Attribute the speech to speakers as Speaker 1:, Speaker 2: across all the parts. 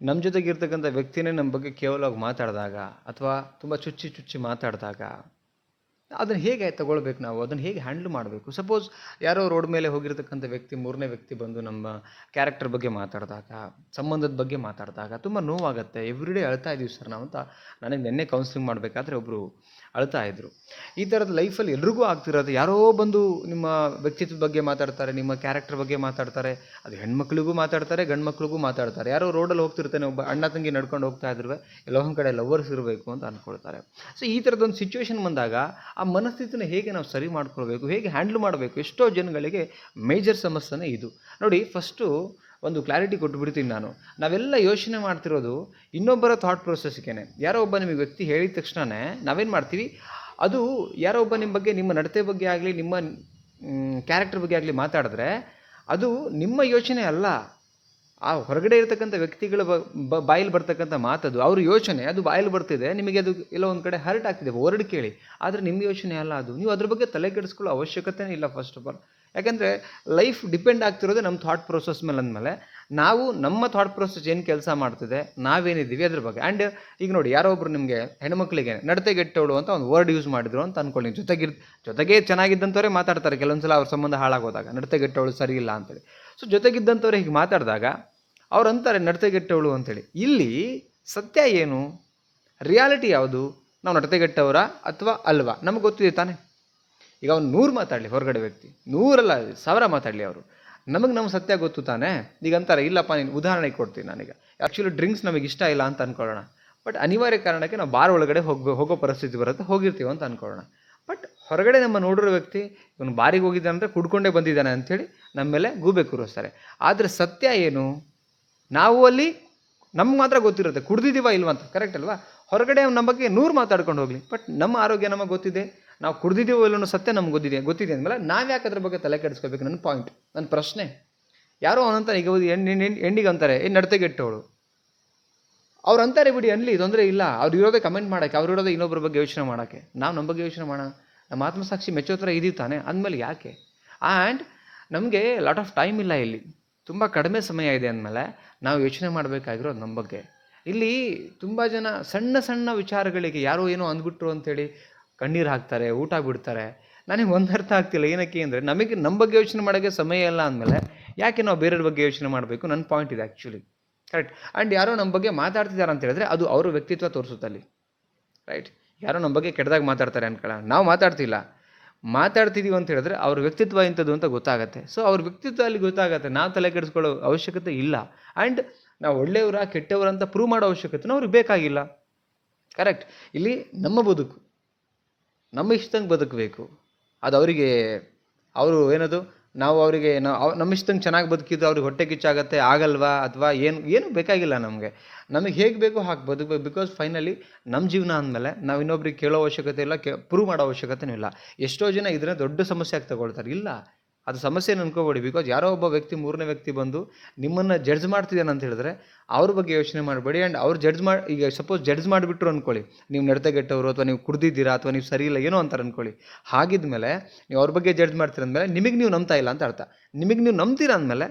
Speaker 1: ನಮ್ಮ ಜೊತೆಗಿರ್ತಕ್ಕಂಥ ವ್ಯಕ್ತಿನೇ ನಮ್ಮ ಬಗ್ಗೆ ಕೇವಲವಾಗಿ ಮಾತಾಡಿದಾಗ ಅಥವಾ ತುಂಬ ಚುಚ್ಚಿ ಚುಚ್ಚಿ ಮಾತಾಡಿದಾಗ ಅದನ್ನು ಹೇಗೆ ತಗೊಳ್ಬೇಕು, ನಾವು ಅದನ್ನು ಹೇಗೆ ಹ್ಯಾಂಡ್ಲ್ ಮಾಡಬೇಕು? ಸಪೋಸ್ ಯಾರೋ ರೋಡ್ ಮೇಲೆ ಹೋಗಿರ್ತಕ್ಕಂಥ ವ್ಯಕ್ತಿ, ಮೂರನೇ ವ್ಯಕ್ತಿ ಬಂದು ನಮ್ಮ ಕ್ಯಾರೆಕ್ಟರ್ ಬಗ್ಗೆ ಮಾತಾಡಿದಾಗ, ಸಂಬಂಧದ ಬಗ್ಗೆ ಮಾತಾಡಿದಾಗ ತುಂಬ ನೋವಾಗುತ್ತೆ. ಎವ್ರಿಡೇ ಅಳ್ತಾ ಇದ್ದೀವಿ ಸರ್ ನಾವು ಅಂತ ನನಗೆ ನಿನ್ನೆ ಕೌನ್ಸಿಲಿಂಗ್ ಮಾಡಬೇಕಾದ್ರೆ ಒಬ್ಬರು ಅಳ್ತಾ ಇದ್ದರು. ಈ ಥರದ ಲೈಫಲ್ಲಿ ಎಲ್ರಿಗೂ ಆಗ್ತಿರೋದು. ಯಾರೋ ಬಂದು ನಿಮ್ಮ ವ್ಯಕ್ತಿತ್ವದ ಬಗ್ಗೆ ಮಾತಾಡ್ತಾರೆ, ನಿಮ್ಮ ಕ್ಯಾರೆಕ್ಟರ್ ಬಗ್ಗೆ ಮಾತಾಡ್ತಾರೆ. ಅದು ಹೆಣ್ಮಕ್ಳಿಗೂ ಮಾತಾಡ್ತಾರೆ, ಗಂಡು ಮಕ್ಳಿಗೂ ಮಾತಾಡ್ತಾರೆ. ಯಾರೋ ರೋಡಲ್ಲಿ ಹೋಗ್ತಿರ್ತಾನೆ, ಒಬ್ಬ ಅಣ್ಣ ತಂಗಿ ನಡ್ಕೊಂಡು ಹೋಗ್ತಾ ಇದ್ರು, ಎಲ್ಲೋ ಒಂದು ಕಡೆ ಲವರ್ಸ್ ಇರಬೇಕು ಅಂತ ಅಂದ್ಕೊಳ್ತಾರೆ. ಸೊ ಈ ಥರದೊಂದು ಸಿಚುವೇಶನ್ ಬಂದಾಗ ಆ ಮನಸ್ಥಿತಿನ ಹೇಗೆ ನಾವು ಸರಿ ಮಾಡ್ಕೊಳ್ಬೇಕು, ಹೇಗೆ ಹ್ಯಾಂಡ್ಲ್ ಮಾಡಬೇಕು? ಎಷ್ಟೋ ಜನಗಳಿಗೆ ಮೇಜರ್ ಸಮಸ್ಯೆನೇ ಇದು. ನೋಡಿ, ಫಸ್ಟು ಒಂದು ಕ್ಲಾರಿಟಿ ಕೊಟ್ಟುಬಿಡ್ತೀನಿ ನಾನು. ನಾವೆಲ್ಲ ಯೋಚನೆ ಮಾಡ್ತಿರೋದು ಇನ್ನೊಬ್ಬರ ಥಾಟ್ ಪ್ರೊಸೆಸ್ಗೆ. ಯಾರೋ ಒಬ್ಬ ನಿಮಗೆ ವ್ಯಕ್ತಿ ಹೇಳಿದ ತಕ್ಷಣವೇ ನಾವೇನು ಮಾಡ್ತೀವಿ, ಅದು ಯಾರೋ ಒಬ್ಬ ನಿಮ್ಮ ಬಗ್ಗೆ, ನಿಮ್ಮ ನಡತೆ ಬಗ್ಗೆ ಆಗಲಿ, ನಿಮ್ಮ ಕ್ಯಾರೆಕ್ಟರ್ ಬಗ್ಗೆ ಆಗಲಿ ಮಾತಾಡಿದ್ರೆ ಅದು ನಿಮ್ಮ ಯೋಚನೆ ಅಲ್ಲ. ಆ ಹೊರಗಡೆ ಇರತಕ್ಕಂಥ ವ್ಯಕ್ತಿಗಳ ಬಾಯಲ್ಲಿ ಬರ್ತಕ್ಕಂಥ ಮಾತದು, ಅವ್ರ ಯೋಚನೆ ಅದು ಬಾಯಲ್ಲಿ ಬರ್ತಿದೆ. ನಿಮಗೆ ಅದು ಎಲ್ಲೋ ಒಂದು ಕಡೆ ಹರ್ಟ್ ಆಗ್ತಿದೆ, ವರ್ಡ್ ಕೇಳಿ. ಆದರೆ ನಿಮ್ಮ ಯೋಚನೆ ಅಲ್ಲ ಅದು. ನೀವು ಅದ್ರ ಬಗ್ಗೆ ತಲೆ ಕೆಡಿಸ್ಕೊಳ್ಳೋ ಅವಶ್ಯಕತೆನೇ ಇಲ್ಲ ಫಸ್ಟ್ ಆಫ್ ಆಲ್. ಯಾಕೆಂದರೆ ಲೈಫ್ ಡಿಪೆಂಡ್ ಆಗ್ತಿರೋದೇ ನಮ್ಮ ಥಾಟ್ ಪ್ರೊಸೆಸ್ ಮೇಲೆ. ಅಂದಮೇಲೆ ನಾವು ನಮ್ಮ ಥಾಟ್ ಪ್ರೊಸೆಸ್ ಏನು ಕೆಲಸ ಮಾಡ್ತಿದೆ, ನಾವೇನಿದ್ದೀವಿ ಅದ್ರ ಬಗ್ಗೆ. ಆ್ಯಂಡ್ ಈಗ ನೋಡಿ, ಯಾರೋ ಒಬ್ರು ನಿಮಗೆ ಹೆಣ್ಮಕ್ಳಿಗೆ ನಡತೆಗೆಟ್ಟವಳು ಅಂತ ಒಂದು ವರ್ಡ್ ಯೂಸ್ ಮಾಡಿದ್ರು ಅಂತ ಅಂದ್ಕೊಳ್ಳಿ. ಜೊತೆಗೆ ಚೆನ್ನಾಗಿದ್ದಂಥವ್ರೆ ಮಾತಾಡ್ತಾರೆ ಕೆಲವೊಂದು ಸಲ, ಅವ್ರ ಸಂಬಂಧ ಹಾಳಾಗೋದಾಗ ನಡತೆಗೆಟ್ಟವಳು ಸರಿ ಇಲ್ಲ ಅಂತೇಳಿ. ಸೊ ಜೊತೆಗಿದ್ದಂಥವ್ರೆ ಹೀಗೆ ಮಾತಾಡಿದಾಗ ಅವ್ರು ಅಂತಾರೆ ನಡತೆಗೆಟ್ಟವಳು ಅಂತೇಳಿ. ಇಲ್ಲಿ ಸತ್ಯ ಏನು, ರಿಯಾಲಿಟಿ ಯಾವುದು? ನಾವು ನಡತೆಗೆಟ್ಟವರ ಅಥವಾ ಅಲ್ವಾ ನಮಗೆ ಗೊತ್ತಿದೆ ತಾನೇ. ಈಗ ಅವ್ನು 100 ಮಾತಾಡಲಿ, ಹೊರಗಡೆ ವ್ಯಕ್ತಿ 100 ಅಲ್ಲ 1000 ಮಾತಾಡಲಿ, ಅವರು ನಮ್ಮ ಸತ್ಯ ಗೊತ್ತು ತಾನೇ. ಈಗ ಅಂತಾರೆ, ಇಲ್ಲಪ್ಪ ನೀನು ಉದಾಹರಣೆಗೆ ಕೊಡ್ತೀನಿ ನಾನೀಗ. ಆ್ಯಕ್ಚುಲಿ ಡ್ರಿಂಕ್ಸ್ ನಮಗೆ ಇಷ್ಟ ಇಲ್ಲ ಅಂತ ಅಂದ್ಕೊಳ್ಳೋಣ. ಬಟ್ ಅನಿವಾರ್ಯ ಕಾರಣಕ್ಕೆ ನಾವು ಬಾರ್ ಒಳಗಡೆ ಹೋಗೋ ಪರಿಸ್ಥಿತಿ ಬರುತ್ತೆ, ಹೋಗಿರ್ತೀವಿ ಅಂತ ಅಂದ್ಕೊಳ್ಳೋಣ. ಬಟ್ ಹೊರಗಡೆ ನಮ್ಮ ನೋಡಿರೋ ವ್ಯಕ್ತಿ ಇವನು ಬಾರಿಗೆ ಹೋಗಿದ್ದಾನೆ ಅಂದರೆ ಕುಡ್ಕೊಂಡೇ ಬಂದಿದ್ದಾನೆ ಅಂಥೇಳಿ ನಮ್ಮ ಮೇಲೆ ಗೂಬೆ ಕೂರಿಸ್ತಾರೆ. ಆದರೆ ಸತ್ಯ ಏನು? ನಾವು ಅಲ್ಲಿ ನಮ್ಗೆ ಮಾತ್ರ ಗೊತ್ತಿರುತ್ತೆ ಕುಡ್ದಿದ್ದೀವ ಇಲ್ವ ಅಂತ, ಕರೆಕ್ಟ್ ಅಲ್ವಾ? ಹೊರಗಡೆ ನಮ್ಮ ಬಗ್ಗೆ 100 ಮಾತಾಡ್ಕೊಂಡು ಹೋಗಲಿ, ಬಟ್ ನಮ್ಮ ಆರೋಗ್ಯ ನಮಗೆ ಗೊತ್ತಿದೆ, ನಾವು ಕುಡ್ದಿದ್ದೀವೋ ಇಲ್ಲೋ ಸತ್ಯ ನಮ್ಗೆ ಗೊತ್ತಿದೆ ಅಂದಮೇಲೆ ನಾವು ಯಾಕೆ ಅದ್ರ ಬಗ್ಗೆ ತಲೆ ಕೆಡಿಸ್ಕೋಬೇಕು? ನನ್ನ ಪಾಯಿಂಟ್, ನನ್ನ ಪ್ರಶ್ನೆ. ಯಾರೋ ಅವನಂತಾರೆ, ಈಗ ಹೆಣ್ಣಿಗೆ ಅಂತಾರೆ ನಡತೆಗೆಟ್ಟವಳು, ಅವ್ರು ಅಂತಾರೆ ಬಿಡಿ ಅನ್ಲಿ, ತೊಂದರೆ ಇಲ್ಲ. ಅವ್ರು ಇರೋದೇ ಕಮೆಂಟ್ ಮಾಡೋಕ್ಕೆ, ಅವ್ರು ಇರೋದೇ ಇನ್ನೊಬ್ಬರ ಬಗ್ಗೆ ಯೋಚನೆ ಮಾಡೋಕ್ಕೆ. ನಾವು ನಮ್ಮ ಬಗ್ಗೆ ಯೋಚನೆ ಮಾಡೋಣ, ನಮ್ಮ ಆತ್ಮಸಾಕ್ಷಿ ಮೆಚ್ಚೋ ಥರ ಇದೀವಿ ತಾನೆ, ಅಂದಮೇಲೆ ಯಾಕೆ? ಆ್ಯಂಡ್ ನಮಗೆ ಲಾಟ್ ಆಫ್ ಟೈಮ್ ಇಲ್ಲ, ಇಲ್ಲಿ ತುಂಬ ಕಡಿಮೆ ಸಮಯ ಇದೆ ಅಂದಮೇಲೆ ನಾವು ಯೋಚನೆ ಮಾಡಬೇಕಾಗಿರೋದು ನಮ್ಮ ಬಗ್ಗೆ. ಇಲ್ಲಿ ತುಂಬ ಜನ ಸಣ್ಣ ಸಣ್ಣ ವಿಚಾರಗಳಿಗೆ ಯಾರೋ ಏನೋ ಅಂದ್ಬಿಟ್ರು ಅಂಥೇಳಿ ಕಣ್ಣೀರು ಹಾಕ್ತಾರೆ, ಊಟ ಬಿಡ್ತಾರೆ. ನನಗೆ ಒಂದು ಅರ್ಥ ಆಗ್ತಿಲ್ಲ, ಏನಕ್ಕೆ ಅಂದರೆ ನಮಗೆ ನಮ್ಮ ಬಗ್ಗೆ ಯೋಚನೆ ಮಾಡೋಕ್ಕೆ ಸಮಯ ಇಲ್ಲ ಅಂದಮೇಲೆ ಯಾಕೆ ನಾವು ಬೇರೆಯವ್ರ ಬಗ್ಗೆ ಯೋಚನೆ ಮಾಡಬೇಕು? ನನ್ನ ಪಾಯಿಂಟ್ ಇದೆ ಆ್ಯಕ್ಚುಲಿ, ಕರೆಕ್ಟ್. ಆ್ಯಂಡ್ ಯಾರೋ ನಮ್ಮ ಬಗ್ಗೆ ಮಾತಾಡ್ತಿದ್ದಾರೆ ಅಂತ ಹೇಳಿದ್ರೆ ಅದು ಅವ್ರ ವ್ಯಕ್ತಿತ್ವ ತೋರಿಸುತ್ತಲ್ಲಿ, ರೈಟ್. ಯಾರೋ ನಮ್ಮ ಬಗ್ಗೆ ಕೆಟ್ಟದಾಗಿ ಮಾತಾಡ್ತಾರೆ ಅನ್ಕೊಳ್ಳೋಣ, ನಾವು ಮಾತಾಡ್ತಿದ್ದೀವಿ ಅಂತ ಹೇಳಿದ್ರೆ ಅವ್ರ ವ್ಯಕ್ತಿತ್ವ ಇಂಥದ್ದು ಅಂತ ಗೊತ್ತಾಗುತ್ತೆ. ಸೊ ಅವ್ರ ವ್ಯಕ್ತಿತ್ವ ಅಲ್ಲಿ ಗೊತ್ತಾಗುತ್ತೆ, ನಾವು ತಲೆ ಕೆಡಿಸ್ಕೊಳ್ಳೋ ಅವಶ್ಯಕತೆ ಇಲ್ಲ. ಆ್ಯಂಡ್ ನಾವು ಒಳ್ಳೆಯವರ ಕೆಟ್ಟವರ ಅಂತ ಪ್ರೂವ್ ಮಾಡೋ ಅವಶ್ಯಕತೆನೂ ಅವ್ರಿಗೆ ಬೇಕಾಗಿಲ್ಲ, ಕರೆಕ್ಟ್. ಇಲ್ಲಿ ನಮ್ಮ ಬದುಕು ನಮ್ಮ ಇಷ್ಟಂಗೆ ಬದುಕಬೇಕು. ಅದು ಅವರಿಗೆ, ಅವರು ಏನದು, ನಾವು ಅವರಿಗೆ ನಮ್ಮ ಇಷ್ಟಂಗೆ ಚೆನ್ನಾಗಿ ಬದುಕಿದ್ದು ಅವ್ರಿಗೆ ಹೊಟ್ಟೆ ಕಿಚ್ಚಾಗತ್ತೆ, ಆಗಲ್ವಾ? ಅಥವಾ ಏನು ಬೇಕಾಗಿಲ್ಲ ನಮಗೆ ಹೇಗೆ ಬೇಕೋ ಹಾಗೆ ಬದುಕಬೇಕು. ಬಿಕಾಸ್ ಫೈನಲಿ ನಮ್ಮ ಜೀವನ ಅಂದಮೇಲೆ ನಾವು ಇನ್ನೊಬ್ರಿಗೆ ಕೇಳೋ ಅವಶ್ಯಕತೆ ಇಲ್ಲ, ಪ್ರೂವ್ ಮಾಡೋ ಅವಶ್ಯಕತೆನೂ ಇಲ್ಲ. ಎಷ್ಟೋ ಜನ ಇದನ್ನ ದೊಡ್ಡ ಸಮಸ್ಯೆಯಾಗಿ ತಗೊಳ್ತಾರೆ. ಇಲ್ಲ, ಅದು ಸಮಸ್ಯೆನ ಅನ್ಕೋಬೇಡಿ. ಬಿಕಾಸ್ ಯಾರೋ ಒಬ್ಬ ವ್ಯಕ್ತಿ, ಮೂರನೇ ವ್ಯಕ್ತಿ ಬಂದು ನಿಮ್ಮನ್ನು ಜಡ್ಜ್ ಮಾಡ್ತಿದ್ದಾನೆ ಅಂತ ಹೇಳಿದ್ರೆ ಅವ್ರ ಬಗ್ಗೆ ಯೋಚನೆ ಮಾಡಬೇಡಿ. ಆ್ಯಂಡ್ ಅವ್ರು ಈಗ ಸಪೋಸ್ ಜಡ್ಜ್ ಮಾಡಿಬಿಟ್ರು ಅಂದ್ಕೊಳ್ಳಿ, ನೀವು ನಡತೆಗೆಟ್ಟವರು ಅಥವಾ ನೀವು ಕುಡ್ದಿದ್ದೀರಾ ಅಥವಾ ನೀವು ಸರಿ ಇಲ್ಲ ಏನೋ ಅಂತಾರೆ ಅಂದ್ಕೊಳ್ಳಿ. ಹಾಗಿದ್ಮೇಲೆ ನೀವು ಅವ್ರ ಬಗ್ಗೆ ಜಡ್ಜ್ ಮಾಡ್ತೀರ ಅಂದಮೇಲೆ ನಿಮಗೆ ನೀವು ನಂಬ್ತಾ ಇಲ್ಲ ಅಂತ ಅರ್ಥ. ನಿಮಗೆ ನೀವು ನಂಬ್ತೀರ ಅಂದಮೇಲೆ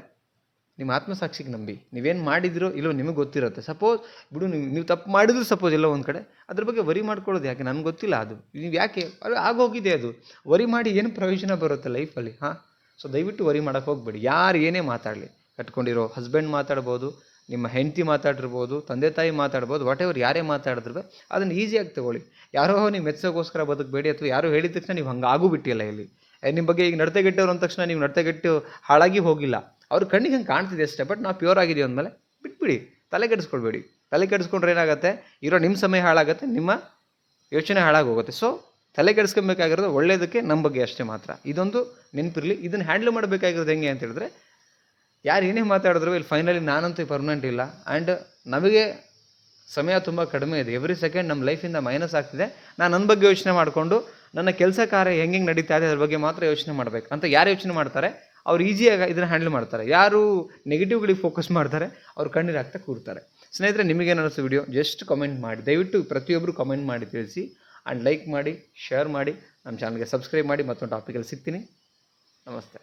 Speaker 1: ನಿಮ್ಮ ಆತ್ಮಸಾಕ್ಷಿಗೆ ನಂಬಿ, ನೀವೇನು ಮಾಡಿದಿರೋ ಇಲ್ಲೋ ನಿಮಗೆ ಗೊತ್ತಿರುತ್ತೆ. ಸಪೋಸ್ ಬಿಡು, ನೀವು ತಪ್ಪು ಮಾಡಿದ್ರು ಸಪೋಸ್ ಎಲ್ಲೋ ಒಂದು ಕಡೆ, ಅದ್ರ ಬಗ್ಗೆ ವರಿ ಮಾಡ್ಕೊಳ್ಳೋದು ಯಾಕೆ? ನನಗೆ ಗೊತ್ತಿಲ್ಲ, ಅದು ನೀವು ಯಾಕೆ ಆಗೋಗಿದೆ, ಅದು ವರಿ ಮಾಡಿ ಏನು ಪ್ರಯೋಜನ ಬರುತ್ತೆ ಲೈಫಲ್ಲಿ? ಹಾಂ, ಸೊ ದಯವಿಟ್ಟು ವರಿ ಮಾಡೋಕ್ಕೆ ಹೋಗ್ಬೇಡಿ. ಯಾರು ಏನೇ ಮಾತಾಡಲಿ, ಕಟ್ಕೊಂಡಿರೋ ಹಸ್ಬೆಂಡ್ ಮಾತಾಡ್ಬೋದು, ನಿಮ್ಮ ಹೆಂಡತಿ ಮಾತಾಡಿರ್ಬೋದು, ತಂದೆ ತಾಯಿ ಮಾತಾಡ್ಬೋದು, ವಾಟ್ ಎವರ್ ಯಾರೇ ಮಾತಾಡಿದ್ರು ಅದನ್ನು ಈಸಿಯಾಗಿ ತಗೊಳ್ಳಿ. ಯಾರೋ ನೀವು ಮೆಚ್ಚೋಗೋಸ್ಕರ ಬದುಕಬೇಡಿ, ಅಥವಾ ಯಾರೋ ಹೇಳಿದ ತಕ್ಷಣ ನೀವು ಹಂಗೆ ಆಗೋಬಿಟ್ಟಿಲ್ಲ. ಇಲ್ಲಿ ನಿಮ್ಮ ಬಗ್ಗೆ ಈಗ ನಡತೆಗೆಟ್ಟವ್ರು ಅಂದ ತಕ್ಷಣ ನೀವು ನಡತೆಗೆಟ್ಟು ಹಾಳಾಗಿ ಹೋಗಿಲ್ಲ, ಅವ್ರ ಕಣ್ಣಿಗೆ ಹಂಗೆ ಕಾಣ್ತಿದೆ ಅಷ್ಟೇ. ಬಟ್ ನಾವು ಪ್ಯೂರ್ ಆಗಿದ್ದೀವಿ ಅಂದಮೇಲೆ ಬಿಟ್ಬಿಡಿ, ತಲೆ ಕೆಡಿಸ್ಕೊಳ್ಬೇಡಿ. ತಲೆ ಕೆಡಿಸ್ಕೊಂಡ್ರೆ ಏನಾಗುತ್ತೆ, ಇರೋ ನಿಮ್ಮ ಸಮಯ ಹಾಳಾಗುತ್ತೆ, ನಿಮ್ಮ ಯೋಚನೆ ಹಾಳಾಗೋಗುತ್ತೆ. ಸೊ ತಲೆ ಕೆಡಿಸ್ಕೊಬೇಕಾಗಿರೋದು ಒಳ್ಳೆಯದಕ್ಕೆ, ನಮ್ಮ ಬಗ್ಗೆ ಅಷ್ಟೇ ಮಾತ್ರ. ಇದೊಂದು ನೆನಪಿರಲಿ. ಇದನ್ನು ಹ್ಯಾಂಡಲ್ ಮಾಡಬೇಕಾಗಿರೋದು ಹೆಂಗೆ ಅಂತ ಹೇಳಿದ್ರೆ, ಯಾರು ಏನೇ ಮಾತಾಡಿದ್ರು ಇಲ್ಲಿ ಫೈನಲಿ ನಾನಂತೂ ಪರ್ಮನೆಂಟ್ ಇಲ್ಲ. ಆ್ಯಂಡ್ ನಮಗೆ ಸಮಯ ತುಂಬ ಕಡಿಮೆ ಇದೆ. ಎವ್ರಿ ಸೆಕೆಂಡ್ ನಮ್ಮ ಲೈಫಿಂದ ಮೈನಸ್ ಆಗ್ತಿದೆ. ನಾನು ನನ್ನ ಬಗ್ಗೆ ಯೋಚನೆ ಮಾಡಿಕೊಂಡು ನನ್ನ ಕೆಲಸ ಕಾರ್ಯ ಹೆಂಗೆ ನಡೀತಾ ಇದೆ ಅದ್ರ ಬಗ್ಗೆ ಮಾತ್ರ ಯೋಚನೆ ಮಾಡಬೇಕು ಅಂತ ಯಾರು ಯೋಚನೆ ಮಾಡ್ತಾರೆ ಅವ್ರು ಈಸಿಯಾಗಿ ಇದನ್ನು ಹ್ಯಾಂಡಲ್ ಮಾಡ್ತಾರೆ. ಯಾರು ನೆಗೆಟಿವ್ಗಳಿಗೆ ಫೋಕಸ್ ಮಾಡ್ತಾರೆ ಅವ್ರು ಕಣ್ಣೀರು ಹಾಕ್ತಾ ಕೂರ್ತಾರೆ. ಸ್ನೇಹಿತರೆ, ನಿಮಗೇನು ಅನ್ನಿಸ್ತು ವಿಡಿಯೋ ಜಸ್ಟ್ ಕಮೆಂಟ್ ಮಾಡಿ. ದಯವಿಟ್ಟು ಪ್ರತಿಯೊಬ್ಬರು ಕಮೆಂಟ್ ಮಾಡಿ ತಿಳಿಸಿ. ಆ್ಯಂಡ್ ಲೈಕ್ ಮಾಡಿ, ಶೇರ್ ಮಾಡಿ, ನಮ್ಮ ಚಾನಲ್ಗೆ ಸಬ್ಸ್ಕ್ರೈಬ್ ಮಾಡಿ. ಮತ್ತೊಂದು ಟಾಪಿಕಲ್ಲಿ ಸಿಗ್ತೀನಿ. ನಮಸ್ತೆ.